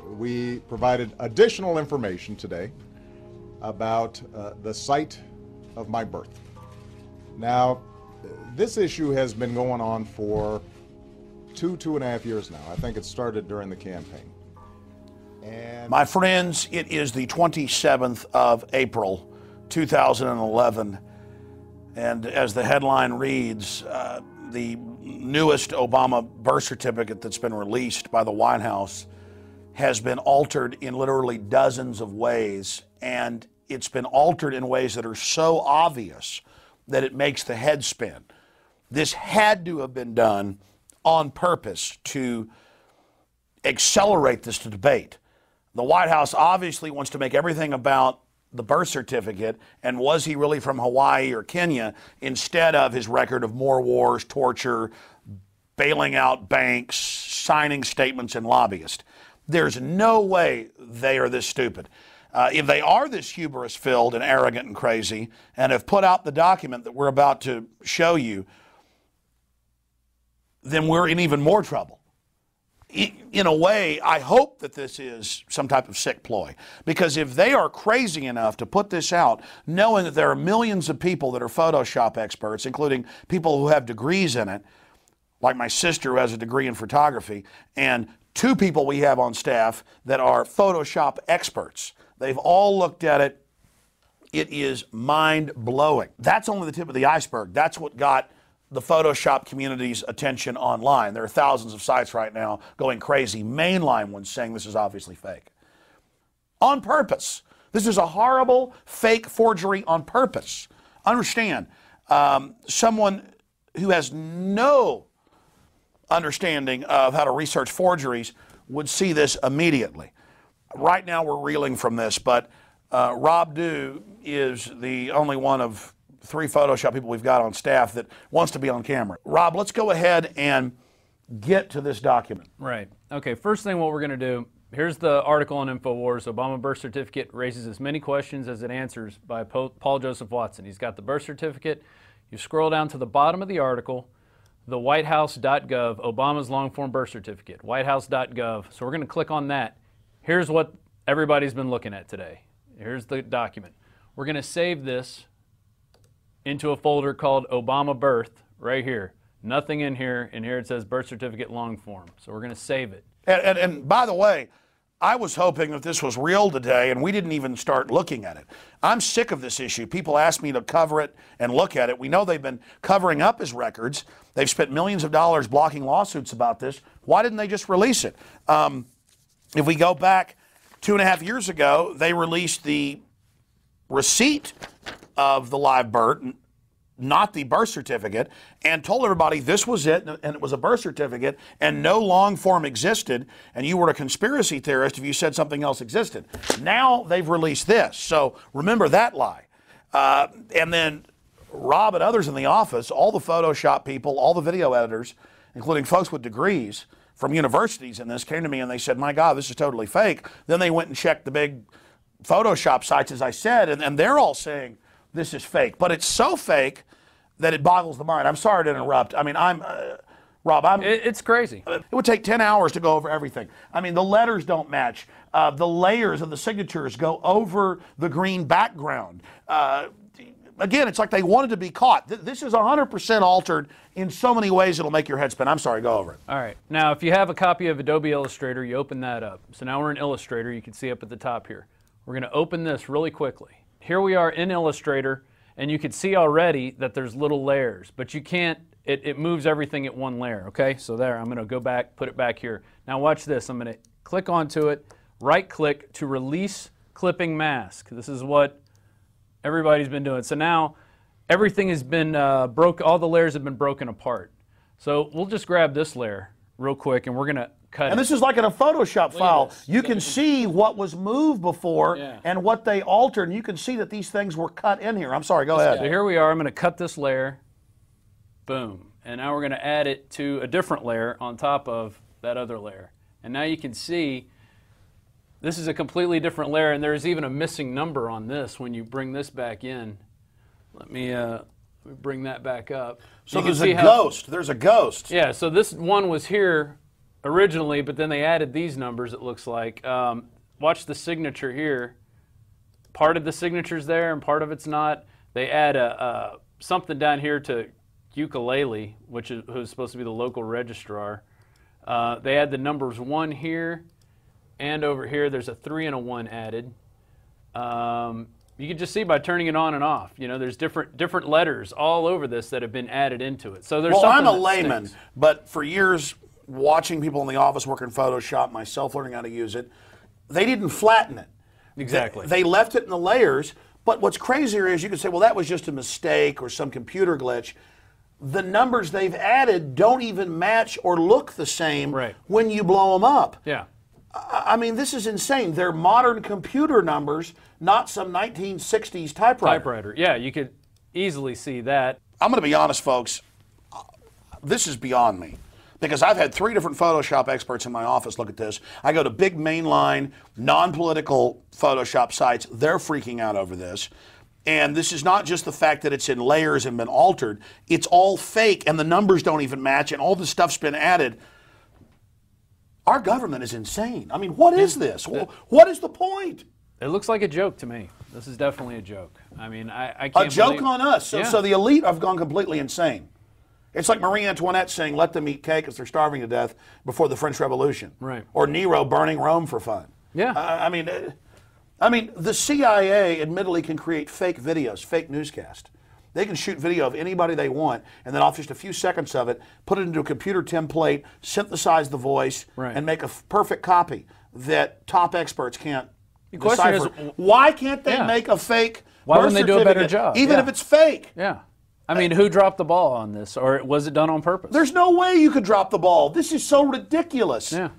we provided additional information today about the site of my birth. Now, this issue has been going on for two and a half years now. I think it started during the campaign. And my friends, it is the 27th of April, 2011. And as the headline reads, the newest Obama birth certificate that's been released by the White House has been altered in literally dozens of ways. And it's been altered in ways that are so obvious that it makes the head spin. This had to have been done on purpose to accelerate this debate. The White House obviously wants to make everything about the birth certificate and was he really from Hawaii or Kenya, instead of his record of more wars, torture, bailing out banks, signing statements, and lobbyists. There's no way they are this stupid. If they are this hubris-filled and arrogant and crazy and have put out the document that we're about to show you, then we're in even more trouble. In a way, I hope that this is some type of sick ploy. Because if they are crazy enough to put this out, knowing that there are millions of people that are Photoshop experts, including people who have degrees in it, like my sister who has a degree in photography, and 2 people we have on staff that are Photoshop experts. They've all looked at it. It is mind-blowing. That's only the tip of the iceberg. That's what got the Photoshop community's attention online. There are thousands of sites right now going crazy, mainline ones saying this is obviously fake. On purpose. This is a horrible fake forgery on purpose. Understand, someone who has no understanding of how to research forgeries would see this immediately. Right now we're reeling from this, but Rob Dew is the only one of 3 Photoshop people we've got on staff that wants to be on camera. Rob, let's go ahead and get to this document. Right. Okay, first thing what we're going to do, here's the article on InfoWars. Obama birth certificate raises as many questions as it answers by Paul Joseph Watson. He's got the birth certificate. You scroll down to the bottom of the article, the whitehouse.gov, Obama's long-form birth certificate, whitehouse.gov. So we're going to click on that. Here's what everybody's been looking at today. Here's the document. We're going to save this into a folder called Obama Birth right here. Nothing in here, and here it says birth certificate long form. So we're going to save it. And by the way, I was hoping that this was real today, and we didn't even start looking at it. I'm sick of this issue. People ask me to cover it and look at it. We know they've been covering up his records. They've spent millions of dollars blocking lawsuits about this. Why didn't they just release it? If we go back 2.5 years ago, they released the receipt of the live birth, not the birth certificate, and told everybody this was it, and it was a birth certificate, and no long form existed, and you were a conspiracy theorist if you said something else existed. Now they've released this, so remember that lie. And then Rob and others in the office, all the Photoshop people, all the video editors, including folks with degrees from universities in this, came to me and they said, my God, this is totally fake. Then they went and checked the big Photoshop sites, as I said, and they're all saying this is fake. But it's so fake that it boggles the mind. I'm sorry to interrupt. I mean, Rob, it's crazy. It would take 10 hours to go over everything. I mean, the letters don't match. The layers of the signatures go over the green background. Again, it's like they wanted to be caught. This is 100% altered in so many ways it'll make your head spin. I'm sorry, go over it. All right. Now, if you have a copy of Adobe Illustrator, you open that up. So now we're in Illustrator. You can see up at the top here. We're going to open this really quickly. Here we are in Illustrator, and you can see already that there's little layers, but you can't, it moves everything at one layer, okay? So there, I'm going to go back, put it back here. Now watch this. I'm going to click onto it, right-click to release clipping mask. This is what everybody's been doing. So now everything has been all the layers have been broken apart. So we'll just grab this layer real quick, and we're going to cut And it. this is like in a Photoshop file. You can see what was moved before and what they altered, and you can see that these things were cut in here. I'm sorry, go ahead. So here we are. I'm going to cut this layer. Boom. And now we're going to add it to a different layer on top of that other layer. And now you can see this is a completely different layer, and there's even a missing number on this when you bring this back in. Let me bring that back up. So there's a ghost. There's a ghost. Yeah, so this one was here originally, but then they added these numbers, it looks like. Watch the signature here. Part of the signature's there and part of it's not. They add something down here to Ukulele, who's supposed to be the local registrar. They add the numbers 1 here, and over here there's a 3 and a 1 added. You can just see by turning it on and off. You know, there's different letters all over this that have been added into it. So there's I'm a layman, but for years watching people in the office work in Photoshop, myself learning how to use it, they didn't flatten it. Exactly. They left it in the layers. But what's crazier is you could say, well, that was just a mistake or some computer glitch. The numbers they've added don't even match or look the same when you blow them up. Yeah. I mean, this is insane. They're modern computer numbers, not some 1960s typewriter. Yeah, you could easily see that. I'm going to be honest, folks. This is beyond me. Because I've had 3 different Photoshop experts in my office look at this. I go to big mainline, non-political Photoshop sites. They're freaking out over this. And this is not just the fact that it's in layers and been altered. It's all fake, and the numbers don't even match, and all this stuff's been added. Our government is insane. I mean, what is this? What is the point? It looks like a joke to me. This is definitely a joke. I mean, I can't A joke believe... on us. So the elite have gone completely insane. It's like Marie Antoinette saying, let them eat cake because they're starving to death before the French Revolution. Right. Or Nero burning Rome for fun. Yeah. I mean, the CIA admittedly can create fake videos, fake newscast. They can shoot video of anybody they want, and then off just a few seconds of it, put it into a computer template, synthesize the voice, and make a perfect copy that top experts can't decipher. Why can't they make a fake Why wouldn't they do a better job? Even if it's fake? Yeah. I mean, who dropped the ball on this, or was it done on purpose? There's no way you could drop the ball. This is so ridiculous. Yeah.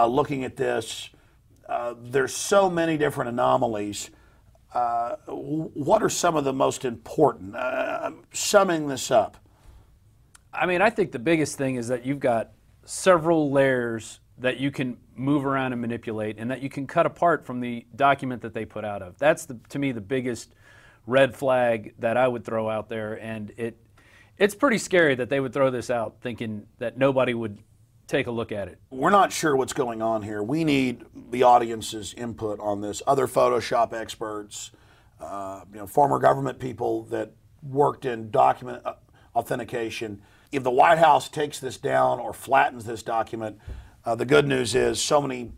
Looking at this, there's so many different anomalies. What are some of the most important? Summing this up. I mean, I think the biggest thing is that you've got several layers that you can move around and manipulate, and that you can cut apart from the document that they put out of. That's, to me, the biggest red flag that I would throw out there, and it's pretty scary that they would throw this out thinking that nobody would take a look at it. We're not sure what's going on here. We need the audience's input on this. Other Photoshop experts, former government people that worked in document authentication. If the White House takes this down or flattens this document, the good news is so many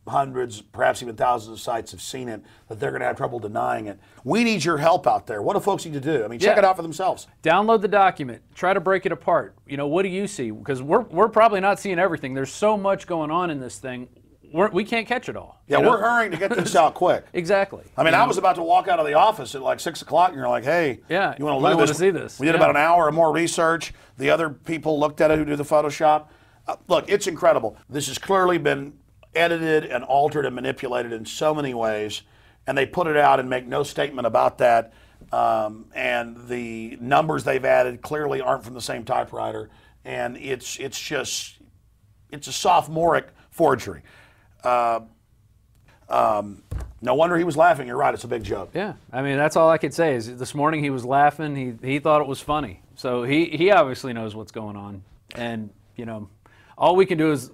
hundreds, perhaps even thousands of sites have seen it that they're going to have trouble denying it. We need your help out there. What do folks need to do? I mean, check it out for themselves. Download the document. Try to break it apart. You know, what do you see? Because we're probably not seeing everything. There's so much going on in this thing. We can't catch it all. Yeah, we're hurrying to get this out quick. Exactly. I mean, I was about to walk out of the office at like 6 o'clock, and you're like, hey, you want to look at this? See this? We did about an hour or more research. The other people looked at it who do the Photoshop. Look, it's incredible. This has clearly been edited and altered and manipulated in so many ways, and they put it out and make no statement about that. And the numbers they've added clearly aren't from the same typewriter, and it's a sophomoric forgery. No wonder he was laughing. You're right. It's a big joke. Yeah. I mean, that's all I could say is this morning he was laughing. He thought it was funny. So he obviously knows what's going on. And, all we can do is,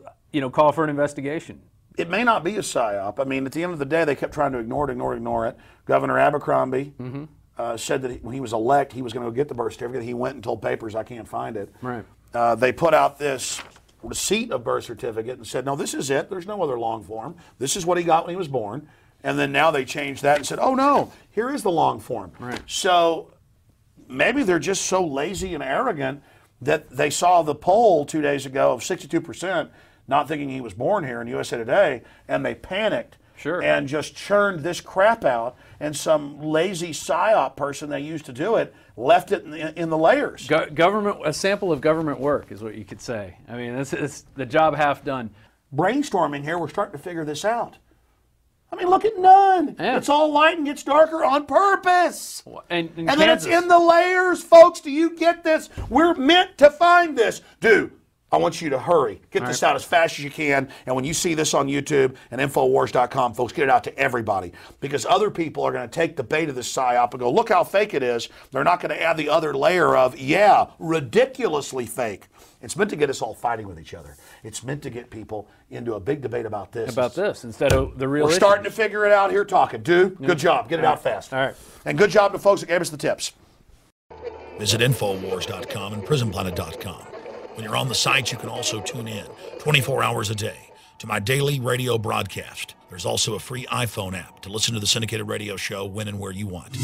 call for an investigation. It may not be a psyop. I mean, at the end of the day, they kept trying to ignore it. Governor Abercrombie said that when he was elected, he was going to go get the birth certificate. He went and told papers, I can't find it. Right. They put out this receipt of birth certificate and said, no, this is it. There's no other long form. This is what he got when he was born. And then now they changed that and said, oh, no, here is the long form. Right. So maybe they're just so lazy and arrogant that they saw the poll 2 days ago of 62%, not thinking he was born here in USA Today, and they panicked and just churned this crap out, and some lazy PSYOP person they used to do it left it in the layers. A sample of government work is what you could say. I mean, it's the job half done. Brainstorming here, we're starting to figure this out. I mean, look at none. Yeah. It's all light and gets darker on purpose. And then it's in the layers, folks. Do you get this? We're meant to find this. Do I want you to hurry. Get this out as fast as you can. And when you see this on YouTube and Infowars.com, folks, get it out to everybody. Because other people are going to take the bait of this psyop and go, look how fake it is. They're not going to add the other layer of, yeah, ridiculously fake. It's meant to get us all fighting with each other. It's meant to get people into a big debate about this. Instead of the real We're issue. starting to figure it out here talking. Dude, good job. Get it out fast. All right. And good job to folks that gave us the tips. Visit Infowars.com and PrisonPlanet.com. When you're on the site, you can also tune in 24 hours a day to my daily radio broadcast. There's also a free iPhone app to listen to the syndicated radio show when and where you want.